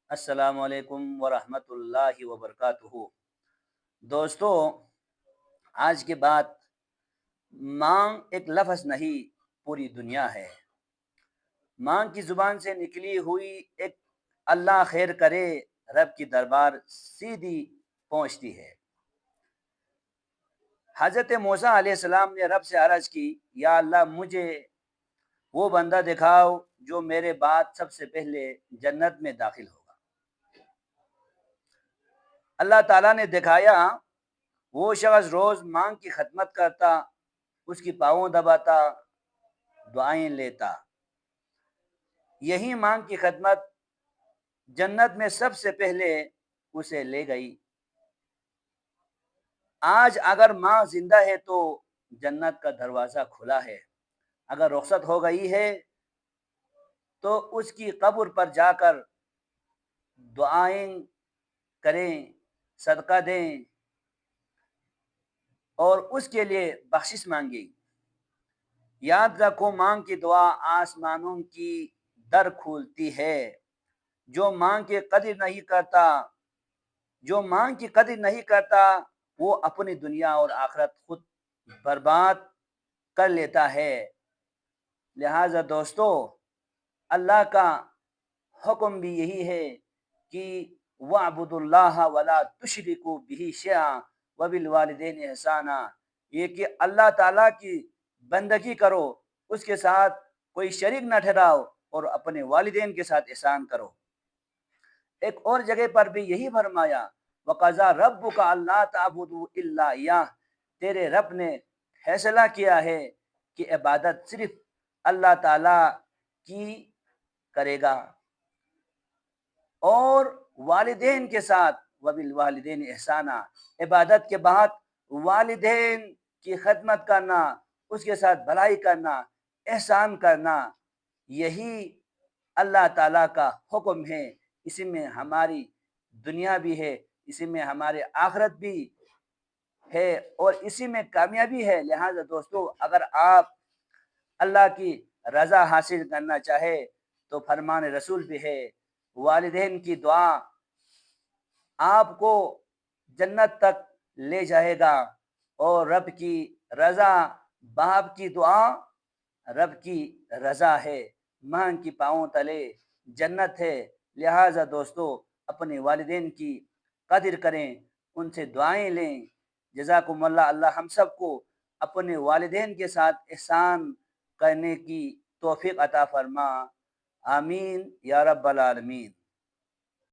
السلام علیکم ورحمۃ اللہ وبرکاتہ۔ دوستو، آج کے بعد مانگ ایک لفظ نہیں، پوری دنیا ہے۔ مانگ کی زبان سے نکلی ہوئی ایک اللہ خیر کرے رب کی دربار سیدھی پہنچتی ہے۔ حضرت موسیٰ علیہ السلام نے رب سے عرض کی، یا اللہ مجھے وہ بندہ دکھاؤ جو میرے بعد سب سے پہلے جنت میں داخل ہوگا۔ اللہ تعالیٰ نے دکھایا، وہ شخص روز مانگ کی خدمت کرتا، اس کی پاؤں دباتا، دعائیں لیتا۔ یہی مانگ کی خدمت جنت میں سب سے پہلے اسے لے گئی۔ آج اگر ماں زندہ ہے تو جنت کا دروازہ کھلا ہے، اگر رخصت ہو گئی ہے تو اس کی قبر پر جا کر دعائیں کریں، صدقہ دیں اور اس کے لیے بخشش مانگیں۔ یاد رکھو، مانگ کی دعا آسمانوں کی در کھولتی ہے۔ جو مانگ کی قدر نہیں کرتا وہ اپنی دنیا اور آخرت خود برباد کر لیتا ہے۔ لہذا دوستو، اللہ کا حکم بھی یہی ہے کہ وَاعْبُدُوا اللَّهَ وَلَا تُشْرِكُوا بِهِ شَيْئًا وَبِالْوَالِدَيْنِ إِحْسَانًا، یہ کہ اللہ تعالیٰ کی بندگی کرو، اس کے ساتھ کوئی شریک نہ ٹھہراؤ اور اپنے والدین کے ساتھ احسان کرو۔ ایک اور جگہ پر بھی یہی فرمایا، وَقَضَىٰ رَبُّكَ أَلَّا تَعْبُدُوا إِلَّا إِيَّاهُ، تیرے رب نے فیصلہ کیا ہے کہ عبادت صرف اللہ تعالیٰ کی کرے گا، اور والدین کے ساتھ وَبِالْوَالِدَيْنِ إِحْسَانًا، عبادت کے بعد والدین کی خدمت کرنا، اس کے ساتھ بھلائی کرنا، احسان کرنا، یہی اللہ تعالیٰ کا حکم ہے۔ اسی میں ہماری دنیا بھی ہے، اسی میں ہمارے آخرت بھی ہے اور اسی میں کامیابی ہے۔ لہذا دوستو، اگر آپ اللہ کی رضا حاصل کرنا چاہے تو فرمان رسول بھی ہے، والدین کی دعا آپ کو جنت تک لے جائے گا، اور رب کی رضا، باپ کی دعا رب کی رضا ہے، ماں کی پاؤں تلے جنت ہے۔ لہذا دوستو، اپنے والدین کی قدر کریں، ان سے دعائیں لیں۔ جزاکم اللہ، اللہ ہم سب کو اپنے والدین کے ساتھ احسان کرنے کی توفیق عطا فرما، آمین یا رب العالمین۔